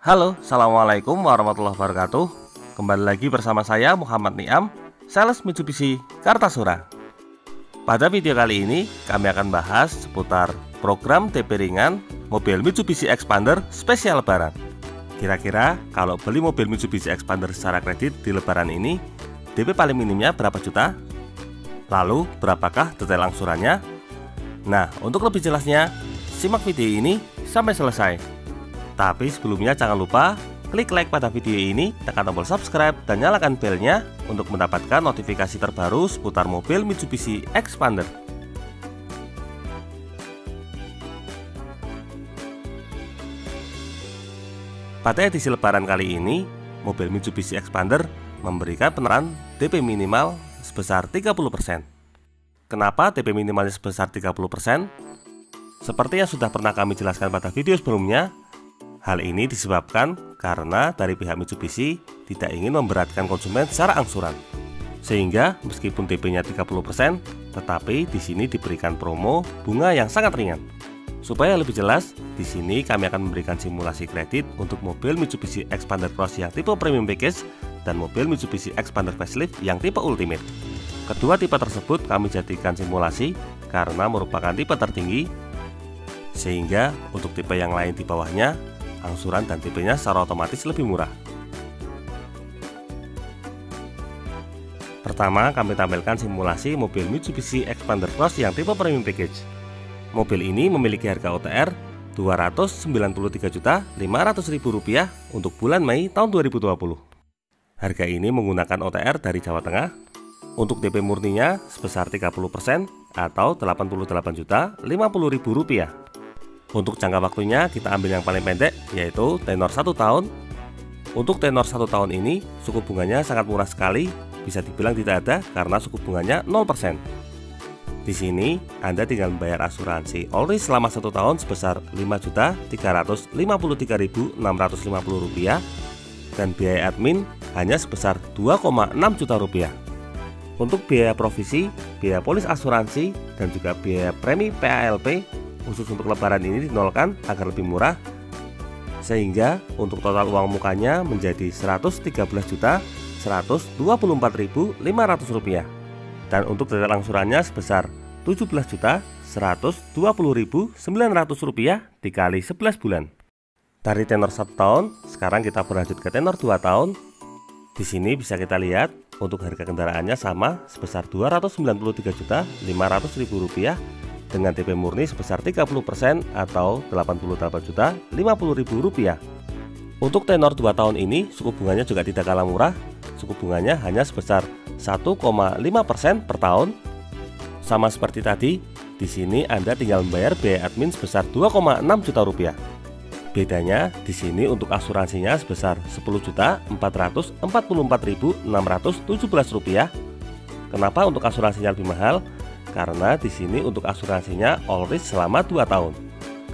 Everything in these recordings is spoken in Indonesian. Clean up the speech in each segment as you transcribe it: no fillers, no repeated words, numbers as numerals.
Halo, Assalamualaikum warahmatullahi wabarakatuh. Kembali lagi bersama saya Muhammad Niam, sales Mitsubishi Kartasura. Pada video kali ini kami akan bahas seputar program DP ringan mobil Mitsubishi Expander spesial Lebaran. Kira-kira kalau beli mobil Mitsubishi Expander secara kredit di Lebaran ini, DP paling minimnya berapa juta? Lalu berapakah detail angsurannya? Nah, untuk lebih jelasnya, simak video ini sampai selesai. Tapi sebelumnya jangan lupa klik like pada video ini, tekan tombol subscribe dan nyalakan belnya untuk mendapatkan notifikasi terbaru seputar mobil Mitsubishi Expander. Pada edisi Lebaran kali ini, mobil Mitsubishi Expander memberikan penawaran DP minimal sebesar 30%. Kenapa DP minimalnya sebesar 30%? Seperti yang sudah pernah kami jelaskan pada video sebelumnya, hal ini disebabkan karena dari pihak Mitsubishi tidak ingin memberatkan konsumen secara angsuran. Sehingga meskipun DP-nya 30%, tetapi di sini diberikan promo bunga yang sangat ringan. Supaya lebih jelas, di sini kami akan memberikan simulasi kredit untuk mobil Mitsubishi Expander Cross yang tipe Premium Package dan mobil Mitsubishi Expander Facelift yang tipe Ultimate. Kedua tipe tersebut kami jadikan simulasi karena merupakan tipe tertinggi, sehingga untuk tipe yang lain di bawahnya angsuran dan DP-nya secara otomatis lebih murah. Pertama, kami tampilkan simulasi mobil Mitsubishi Expander Cross yang tipe Premium Package. Mobil ini memiliki harga OTR Rp293.500.000 untuk bulan Mei tahun 2020. Harga ini menggunakan OTR dari Jawa Tengah. Untuk DP murninya sebesar 30% atau Rp88.050.000. Untuk jangka waktunya kita ambil yang paling pendek, yaitu tenor 1 tahun. Untuk tenor 1 tahun ini suku bunganya sangat murah sekali, bisa dibilang tidak ada karena suku bunganya 0%. Di sini Anda tinggal membayar asuransi all risk selama 1 tahun sebesar Rp5.353.650 dan biaya admin hanya sebesar Rp2,6 juta. Untuk biaya provisi, biaya polis asuransi, dan juga biaya premi PALP khusus untuk Lebaran ini dinolkan agar lebih murah, sehingga untuk total uang mukanya menjadi Rp11.124.500 dan untuk detail angsurannya sebesar Rp17.120.900 dikali 11 bulan. Dari tenor 1 tahun, sekarang kita berlanjut ke tenor 2 tahun. Di sini bisa kita lihat untuk harga kendaraannya sama sebesar Rp293.500.000 dengan DP murni sebesar 30% atau Rp88.050.000. Untuk tenor 2 tahun ini suku bunganya juga tidak kalah murah. Suku bunganya hanya sebesar 1,5% per tahun. Sama seperti tadi, di sini Anda tinggal membayar biaya admin sebesar Rp2,6 juta. Bedanya di sini untuk asuransinya sebesar Rp10.444.617. Kenapa untuk asuransinya lebih mahal? Karena di sini untuk asuransinya all risk selama 2 tahun.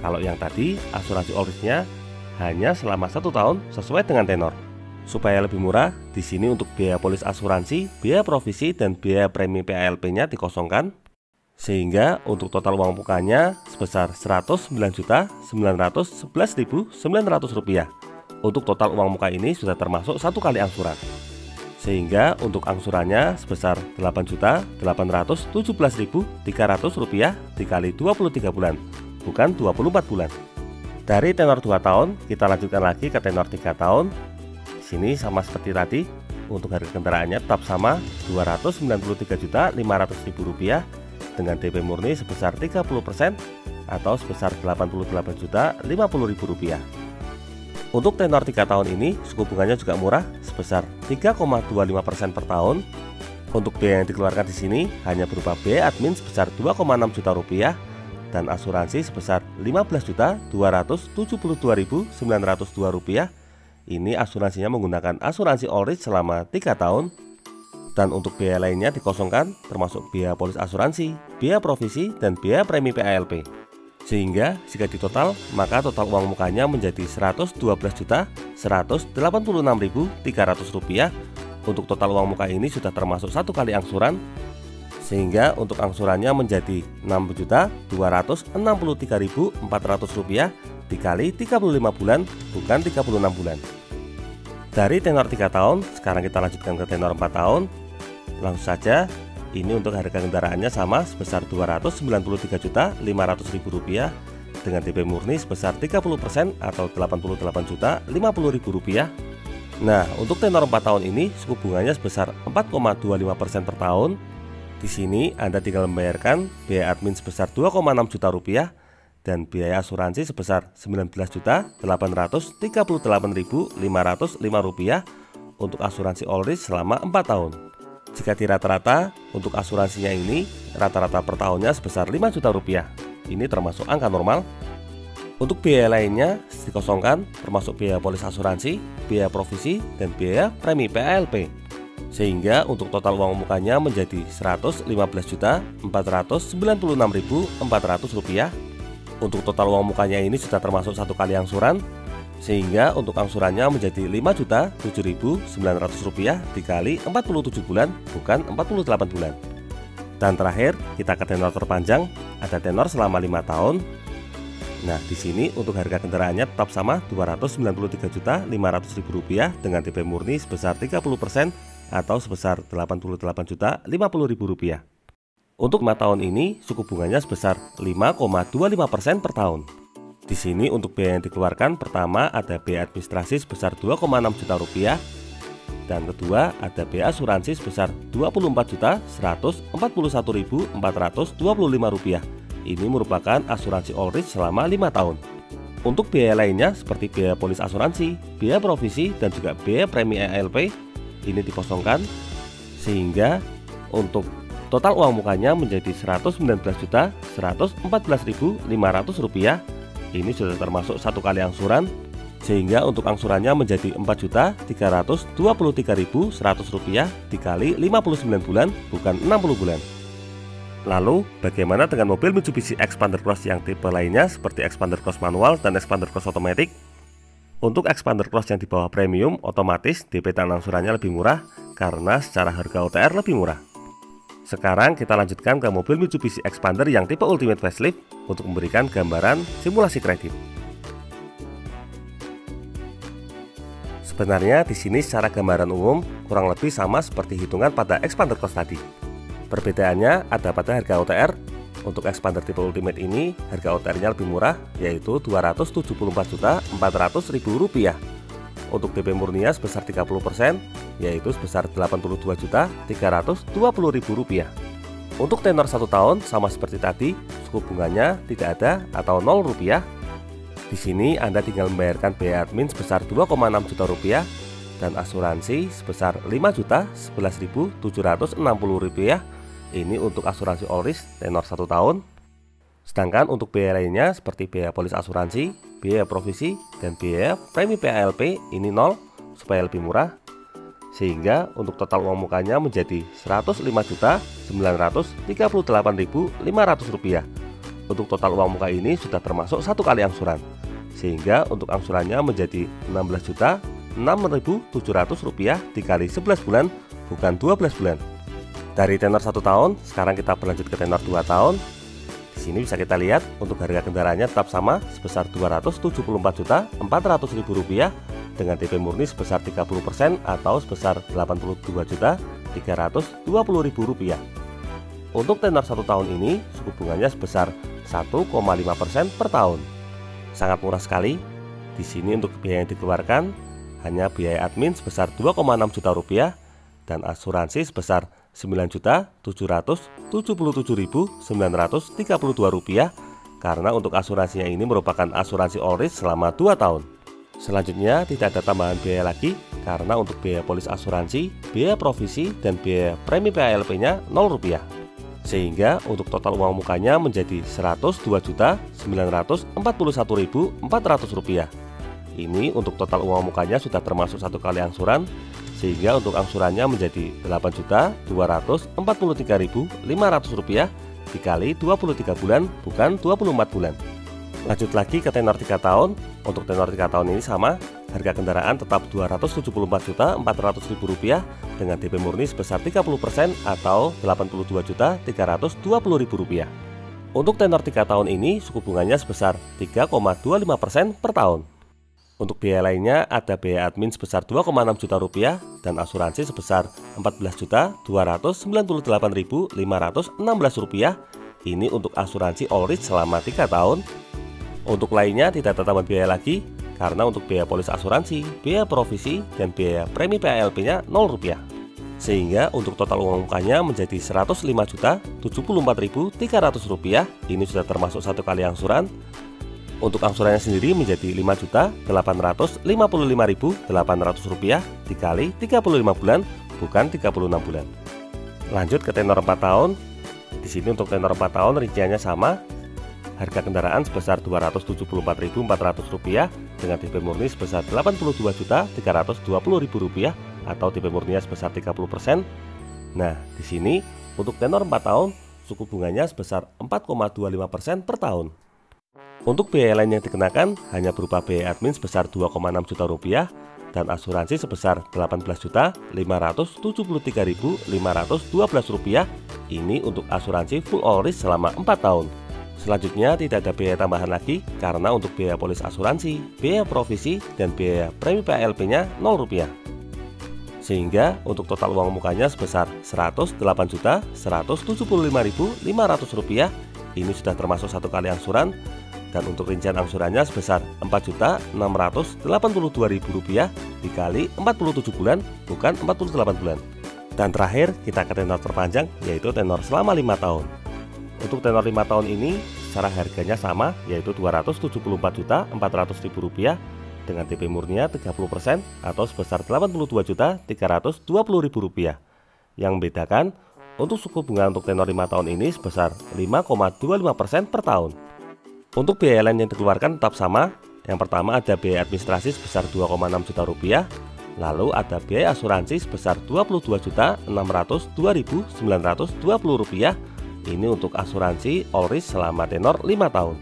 Kalau yang tadi asuransi all risknya hanya selama 1 tahun sesuai dengan tenor. Supaya lebih murah, di sini untuk biaya polis asuransi, biaya provisi, dan biaya premi PALP-nya dikosongkan, sehingga untuk total uang mukanya sebesar Rp109.911.900. Untuk total uang muka ini sudah termasuk 1 kali angsuran, sehingga untuk angsurannya sebesar Rp8.717.300 dikali 23 bulan, bukan 24 bulan. Dari tenor 2 tahun, kita lanjutkan lagi ke tenor 3 tahun. Di sini sama seperti tadi, untuk harga kendaraannya tetap sama Rp293.500.000 dengan DP murni sebesar 30% atau sebesar Rp88.050.000. Untuk tenor 3 tahun ini suku bunganya juga murah sebesar 3,25% per tahun. Untuk biaya yang dikeluarkan di sini hanya berupa biaya admin sebesar Rp2,6 juta dan asuransi sebesar Rp15.272.902. Ini asuransinya menggunakan asuransi all risk selama 3 tahun. Dan untuk biaya lainnya dikosongkan termasuk biaya polis asuransi, biaya provisi, dan biaya premi PALP. Sehingga jika ditotal, maka total uang mukanya menjadi Rp112.186.300. Untuk total uang muka ini sudah termasuk 1 kali angsuran, sehingga untuk angsurannya menjadi Rp6.263.400 dikali 35 bulan, bukan 36 bulan. Dari tenor 3 tahun, sekarang kita lanjutkan ke tenor 4 tahun. Langsung saja, ini untuk harga kendaraannya sama sebesar Rp293.500.000 dengan DP murni sebesar 30% atau Rp88.050.000. Nah, untuk tenor 4 tahun ini suku bunganya sebesar 4,25% per tahun. Di sini Anda tinggal membayarkan biaya admin sebesar Rp2,6 juta dan biaya asuransi sebesar Rp19.838.505 untuk asuransi all risk selama 4 tahun. Jika di rata-rata, untuk asuransinya ini rata-rata per tahunnya sebesar Rp5 juta. Ini termasuk angka normal. Untuk biaya lainnya dikosongkan, termasuk biaya polis asuransi, biaya provisi, dan biaya premi PALP. Sehingga untuk total uang mukanya menjadi Rp115.496.400. Untuk total uang mukanya ini sudah termasuk 1 kali angsuran, sehingga untuk angsurannya menjadi Rp5.007.900 dikali 47 bulan, bukan 48 bulan. Dan terakhir, kita ke tenor terpanjang, ada tenor selama 5 tahun. Nah, di sini untuk harga kendaraannya tetap sama Rp293.500.000 dengan DP murni sebesar 30% atau sebesar Rp88.050.000. Untuk 5 tahun ini, suku bunganya sebesar 5,25% per tahun. Di sini untuk biaya yang dikeluarkan, pertama ada biaya administrasi sebesar Rp2,6 juta, dan kedua ada biaya asuransi sebesar Rp24.141.425. Ini merupakan asuransi all risk selama 5 tahun. Untuk biaya lainnya seperti biaya polis asuransi, biaya provisi, dan juga biaya premi ALP ini dikosongkan, sehingga untuk total uang mukanya menjadi Rp119.114.500. Ini sudah termasuk 1 kali angsuran, sehingga untuk angsurannya menjadi Rp4.323.100 dikali 59 bulan, bukan 60 bulan. Lalu, bagaimana dengan mobil Mitsubishi Expander Cross yang tipe lainnya seperti Expander Cross manual dan Expander Cross otomatis? Untuk Expander Cross yang di bawah premium, otomatis DP dan angsurannya lebih murah karena secara harga OTR lebih murah. Sekarang kita lanjutkan ke mobil Mitsubishi Expander yang tipe Ultimate Facelift untuk memberikan gambaran simulasi kredit. Sebenarnya di sini secara gambaran umum kurang lebih sama seperti hitungan pada Expander Cross tadi. Perbedaannya ada pada harga OTR. Untuk Expander tipe Ultimate ini harga OTR-nya lebih murah, yaitu Rp274.400.000. Untuk DP murninya sebesar 30%, yaitu sebesar Rp88.320.000. Untuk tenor 1 tahun sama seperti tadi, suku bunganya tidak ada atau Rp0. Di sini Anda tinggal membayarkan biaya admin sebesar Rp2,6 juta dan asuransi sebesar Rp5.011.760. Ini untuk asuransi all risk tenor 1 tahun. Sedangkan untuk biaya lainnya seperti biaya polis asuransi, biaya provisi, dan biaya premi PALP ini 0 supaya lebih murah. Sehingga untuk total uang mukanya menjadi Rp105.938.500. Untuk total uang muka ini sudah termasuk 1 kali angsuran, sehingga untuk angsurannya menjadi Rp16.006.700 dikali 11 bulan, bukan 12 bulan. Dari tenor 1 tahun, sekarang kita berlanjut ke tenor 2 tahun. Di sini bisa kita lihat untuk harga kendaraannya tetap sama sebesar Rp274.400.000 dengan DP murni sebesar 30% atau sebesar Rp82.320.000. Untuk tenor 1 tahun ini, suku bunganya sebesar 1,5% per tahun. Sangat murah sekali. Di sini untuk biaya yang dikeluarkan hanya biaya admin sebesar Rp2,6 juta dan asuransi sebesar Rp9.777.932 karena untuk asuransinya ini merupakan asuransi all risk selama 2 tahun. Selanjutnya tidak ada tambahan biaya lagi karena untuk biaya polis asuransi, biaya provisi, dan biaya premi PALP-nya Rp0. Sehingga untuk total uang mukanya menjadi Rp102.941.400. Ini untuk total uang mukanya sudah termasuk 1 kali angsuran, sehingga untuk angsurannya menjadi Rp8.243.500 dikali 23 bulan, bukan 24 bulan. Lanjut lagi ke tenor 3 tahun. Untuk tenor 3 tahun ini sama, harga kendaraan tetap Rp274.400.000 dengan DP murni sebesar 30% atau Rp82.320.000. Untuk tenor 3 tahun ini suku bunganya sebesar 3,25% per tahun. Untuk biaya lainnya ada biaya admin sebesar 2,6 juta rupiah dan asuransi sebesar 14.298.516 rupiah. Ini untuk asuransi all risk selama 3 tahun. Untuk lainnya tidak ada tambahan biaya lagi, karena untuk biaya polis asuransi, biaya provisi, dan biaya premi PALP-nya 0 rupiah. Sehingga untuk total uang mukanya menjadi 105.074.300 rupiah. Ini sudah termasuk satu kali angsuran. Untuk angsurannya sendiri menjadi 5.855.800 rupiah dikali 35 bulan, bukan 36 bulan. Lanjut ke tenor 4 tahun. Di sini untuk tenor 4 tahun rinciannya sama. Harga kendaraan sebesar Rp274.400 dengan DP murni sebesar Rp82.320.000 atau DP murninya sebesar 30%. Nah, di sini untuk tenor 4 tahun suku bunganya sebesar 4,25% per tahun. Untuk biaya lain yang dikenakan hanya berupa biaya admin sebesar 2,6 juta rupiah dan asuransi sebesar 18.573.512 rupiah. Ini untuk asuransi full all risk selama 4 tahun. Selanjutnya tidak ada biaya tambahan lagi karena untuk biaya polis asuransi, biaya provisi, dan biaya premi PALP-nya 0 rupiah. Sehingga untuk total uang mukanya sebesar Rp108.175.500 rupiah. Ini sudah termasuk satu kali angsuran. Dan untuk rincian angsurannya sebesar Rp4.682.000 dikali 47 bulan, bukan 48 bulan. Dan terakhir kita ke tenor terpanjang, yaitu tenor selama 5 tahun. Untuk tenor 5 tahun ini secara harganya sama, yaitu Rp274.400.000 dengan DP murninya 30% atau sebesar Rp82.320.000. Yang membedakan untuk suku bunga untuk tenor 5 tahun ini sebesar 5,25% per tahun. Untuk biaya lain yang dikeluarkan tetap sama. Yang pertama ada biaya administrasi sebesar 2,6 juta rupiah. Lalu ada biaya asuransi sebesar Rp22.602.920 rupiah. Ini untuk asuransi all risk selama tenor 5 tahun.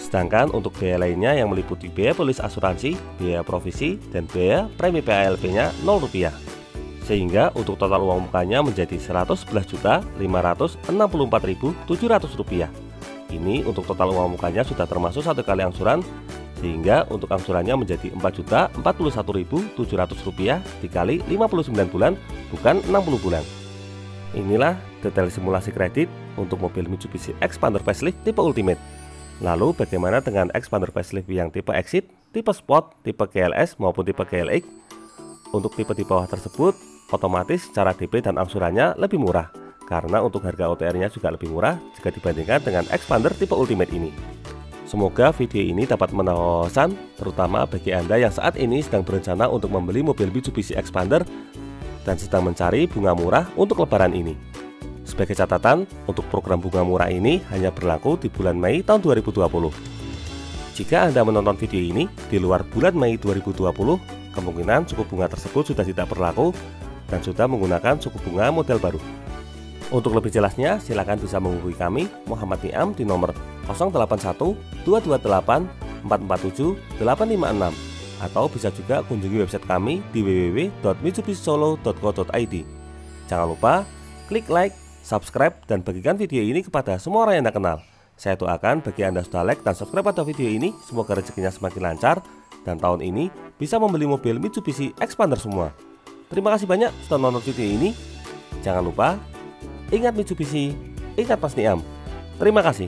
Sedangkan untuk biaya lainnya yang meliputi biaya polis asuransi, biaya provisi, dan biaya premi PALP-nya 0 rupiah. Sehingga untuk total uang mukanya menjadi Rp111.564.700 rupiah. Ini untuk total uang mukanya sudah termasuk satu kali angsuran, sehingga untuk angsurannya menjadi Rp4.041.700 dikali 59 bulan, bukan 60 bulan. Inilah detail simulasi kredit untuk mobil Mitsubishi Expander Facelift tipe Ultimate. Lalu bagaimana dengan Expander Facelift yang tipe Exit, tipe Sport, tipe GLS maupun tipe GLX? Untuk tipe di bawah tersebut, otomatis secara DP dan angsurannya lebih murah. Karena untuk harga OTR-nya juga lebih murah jika dibandingkan dengan Expander tipe Ultimate ini. Semoga video ini dapat menambah wawasan, terutama bagi Anda yang saat ini sedang berencana untuk membeli mobil Mitsubishi Expander dan sedang mencari bunga murah untuk lebaran ini. Sebagai catatan, untuk program bunga murah ini hanya berlaku di bulan Mei tahun 2020. Jika Anda menonton video ini di luar bulan Mei 2020, kemungkinan suku bunga tersebut sudah tidak berlaku dan sudah menggunakan suku bunga model baru. Untuk lebih jelasnya, silakan bisa menghubungi kami, Muhammad Niam, di nomor 081 228 447 856 atau bisa juga kunjungi website kami di www.mitsubishisolo.co.id. Jangan lupa klik like, subscribe, dan bagikan video ini kepada semua orang yang Anda kenal. Saya doakan bagi Anda sudah like dan subscribe pada video ini, semoga rezekinya semakin lancar dan tahun ini bisa membeli mobil Mitsubishi Expander semua. Terima kasih banyak sudah nonton video ini. Jangan lupa ingat Mitsubishi, ingat Mas Niam. Terima kasih.